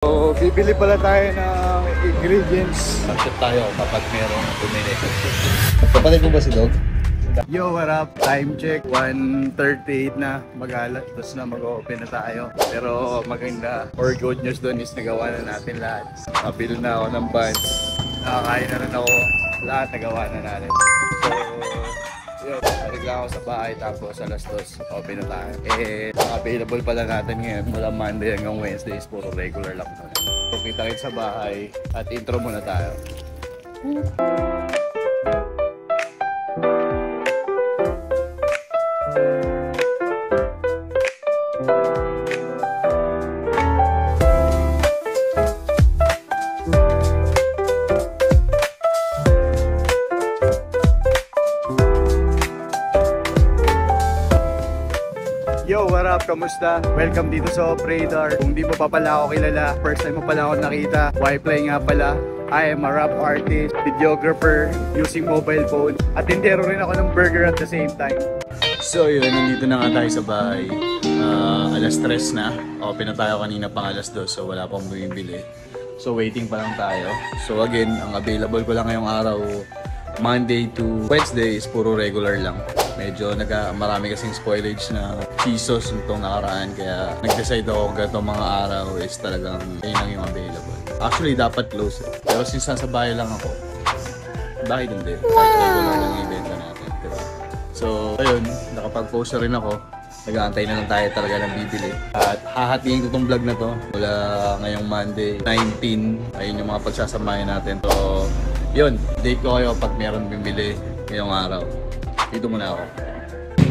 So, bibili pala tayo ng ingredients. Accept tayo kapag merong bumili. Kapatid mo ba si Dog? Yo, what up? Time check, 1:38 na. Mag-alas, tapos na mag-open na tayo. Pero maganda, or good news doon is nagawa na natin lahat. Napil na ako ng buns. Nakakain na rin ako. Lahat nagawa na natin. So, yun, narig lang ako sa bahay tapos alas 2, open na tayo. Ang available pala natin ngayon mula Monday hanggang Wednesday is puro regular lang doon. So, kita-kits sa bahay at intro muna tayo. Yo, what up? Kamusta? Welcome dito sa Opradar. Kung di mo pa pala ako kilala, first time mo pala ako nakita, Yplay nga pala. I am a rap artist, videographer, using mobile phone, at tindero rin ako ng burger at the same time. So yun, nandito na nga tayo sa bahay. Alas 3 na. Open na tayo kanina pang alas 2, so wala pang bumibili. So waiting pa lang tayo. So again, ang available ko lang ngayong araw, Monday to Wednesday is puro regular lang. Medyo marami kasing spoilage na pisos nitong nakaraan, kaya nag-decide ako ganitong mga araw is talagang yun lang yung available. Actually dapat close eh. Pero since nasa bahay lang ako, bakit hindi? Kahit regular lang yung ibenta natin, diba? So ayun, nakapag-post na rin ako. Nag-aantay na lang tayo talaga ng bibili. At hahatiin ko tong vlog na to mula ngayong Monday 19. Ayun yung mga pagsasamahin natin. So yun, date ko kayo pag meron bibili ngayong araw. Dito muna ako.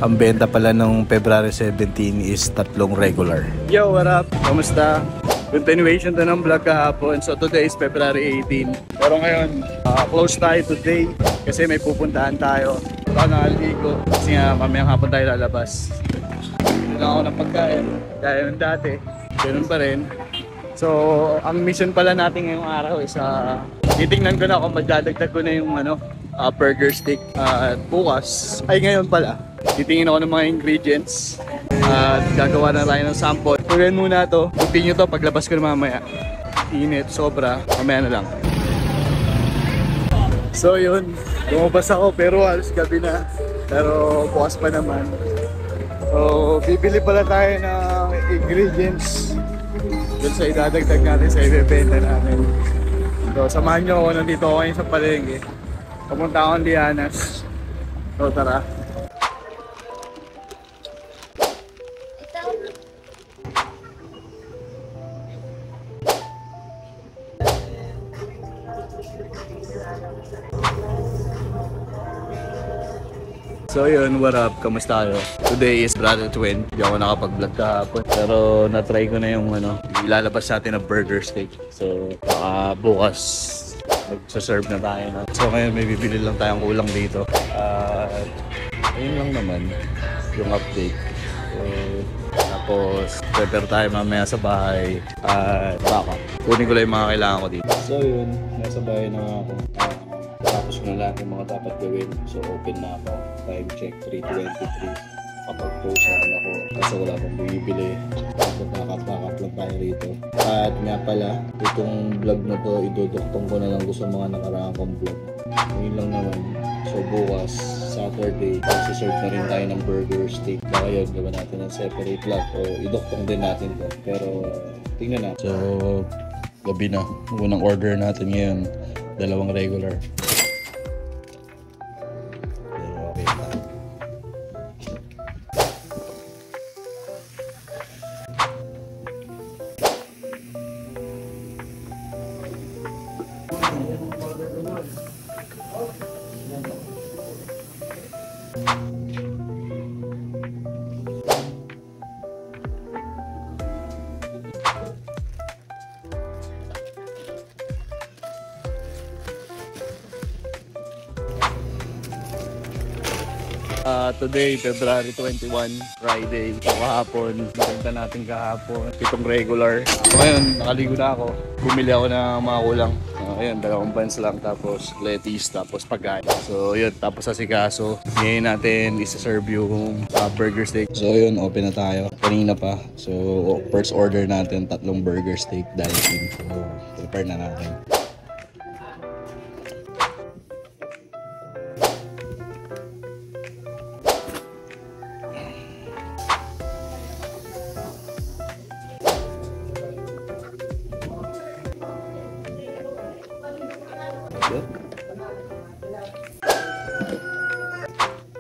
Ang benta pala nung February 17 is 3 regular. Yo, what up? Kamusta? Continuation to ng vlog kahapon. So today is February 18. Pero ngayon, close tayo today kasi may pupuntahan tayo. Baka nakaligo kasi nga mamayang hapon tayo lalabas. Hindi lang ako ng pagkain. Kaya yung dati, ganun pa rin. So, ang mission pala natin ngayong araw is titingnan ko na kung magdadagdag ko na yung burger steak. At bukas, ay ngayon pala, titingin ako ng mga ingredients at gagawa na tayo ng sample. Tuloyin muna to, continue to paglabas ko na mamaya. Init, sobra, mamaya na lang. So yun, lumabas ako pero halos gabi na. Pero bukas pa naman. So bibili pala tayo ng ingredients dun sa idadagdag natin sa ibebenta natin. So samahan nyo ako, nandito ako ngayon sa palengke. Pumunta akong Lianas. So tara. So yun, what up? Kamusta kayo? Today is Brother Twin. Hindi ako nakapag-vlog kahapon. Pero na-try ko na yung ilalabas natin na burger steak. So bukas magsaserve na tayo na. So ngayon may bibili lang tayong kulang dito. Ayun lang naman yung update. So, tapos prepare tayo mamaya sa bahay. Baka kunin ko lang yung mga kailangan ko dito. So yun, nasa bahay na ako. Tapos ko na lahat yung mga dapat gawin. So open na ako. Time check 3:23. Kapag-post ako kasi wala akong bibili. Backup lang tayo rito. At nga pala, itong vlog na to, idodoktong ko na lang sa mga nakaraang kong vlog. Ngayon lang naman. So bukas, Saturday, magsiserve na rin tayo ng burger steak. Baka yun, gawin natin ng separate vlog o idoktong din natin to. Pero tingnan natin. So gabi na. Unang order natin ngayon, 2 regular. Today, February 21, Friday. So kahapon, nagpunta natin kahapon. 7 regular. So ngayon, nakaligo na ako. Bumili ako ng mga kulang. Ayun, 2 buns lang. Tapos lettuce, tapos pagkain. So yun, tapos asikaso. Ngayon natin isa-serve yung burger steak. So yun, open na tayo. Kanina pa. So first order natin, 3 burger steak dine-in. So prepare na natin.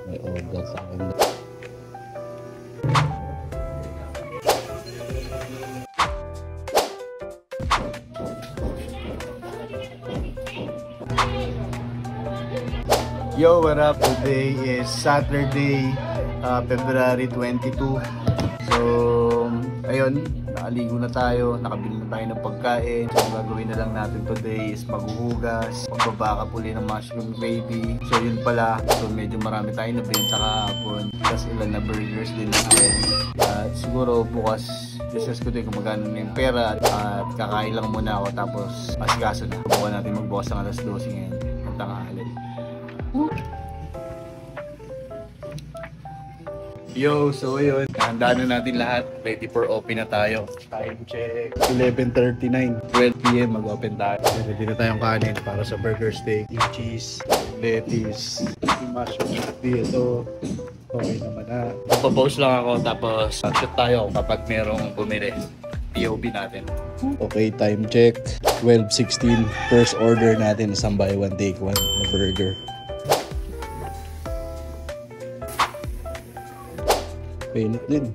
May order sa akin. Yo, what up? Today is Saturday, February 22. So, ayun, nakaligo na tayo, nakabili na tayo ng pagkain. So, ang gagawin na lang natin today is maghuhugas, magbabaka uli ng mushroom gravy. So, yun pala. So, medyo marami tayong nabenta kahapon. Tapos ilan na burgers din natin. At siguro bukas, discuss ko din kung magkano na yung pera. At kakain lang muna ako tapos asikaso na. Bukan natin magbukas ng alas 12 ngayon. Ang tanghali. Yo, so yun, handaan na natin lahat. Ready for open na tayo. Time check, 11:39. 12 PM mag-open tayo. Ready na tayong kanin para sa burger steak. Yung cheese, lettuce, yung mushroom dito. Okay naman na. Magpa-pause lang ako tapos shoot tayo kapag merong bumili. POV natin. Okay, time check. 12:16. First order natin, isang buy one take one na burger. Painit din.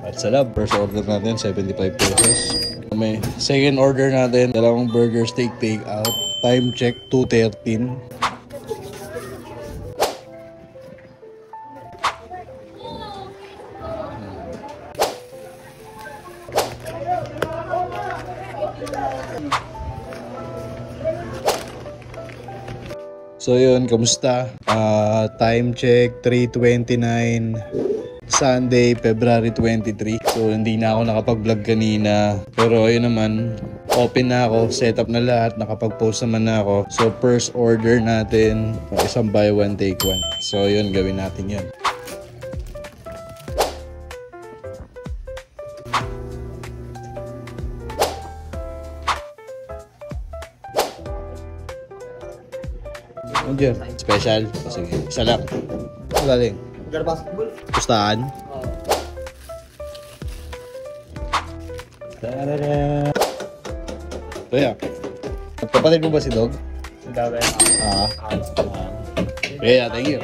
At sa lab, first order natin 75 pesos. May second order natin, 2 burger steak take out. Time check 2:13. So yun, kamusta? Time check 3:29. Sunday, February 23. So hindi na ako nakapag-vlog kanina. Pero ayun naman, open na ako, set up na lahat, nakapag-post naman na ako. So first order natin, isang buy one take one. So yun, gawin natin yun. Ano dyan? Special? Sige, isa lang. Ano galing? Basketball? Pustahan? Tarara! Kaya, kapatid mo ba si Dog? Daw ba? Kaya, thank you.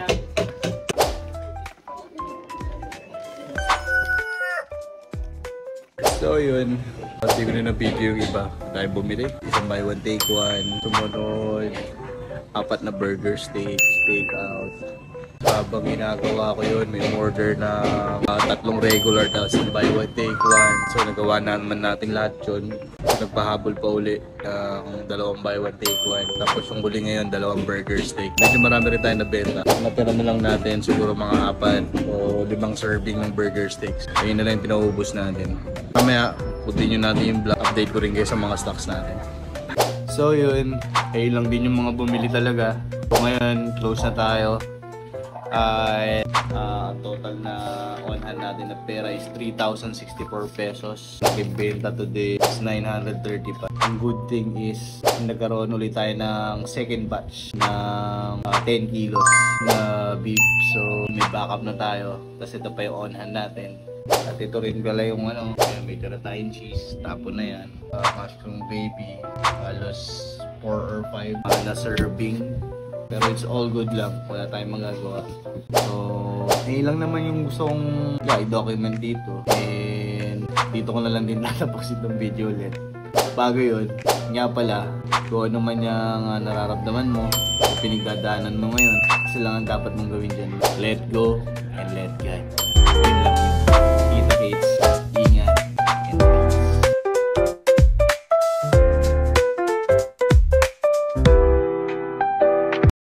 So yun, hindi ko na na-video yung iba. Tayo bumili, isang buy one take one. Sumunod, 4 na burger steak, take out. Habang ginagawa ko yun, may order na 3 regular tapos buy one take one. So nagawa naman natin lahat yun. Nagpahabol pa uli ng 2 buy one take one. Tapos yung huli ngayon, 2 burger steak. Medyo marami rin tayo nabenta. Natira na lang natin siguro mga 4 o 5 serving ng burger steaks. Ayun na lang yung pinaubos natin. Mamaya, putin nyo natin yung vlog. Update ko rin kayo sa mga stocks natin. So yun, ayun lang din yung mga bumili talaga. So ngayon, close na tayo. Ay total na on hand natin na pera is 3,064 pesos. Nakibenta today is 930 pa. Ang good thing is nagkaroon ulit tayo ng second batch ng 10 kilos na beef. So may backup na tayo. Tapos ito pa yung on hand natin. At ito rin pala yung may tira tayong cheese. Tapon na yan. Mushroom gravy. Halos 4 or 5 na serving. Pero it's all good lang, wala tayong magagawa. So, lang naman yung gusto kong i-document dito. And dito ko na lang din natapusin ng video ulit. Bago yun, nga pala, kung ano man yung nararamdaman mo, pinagdadaanan mo ngayon, kasi lang ang dapat mong gawin dyan. Let go and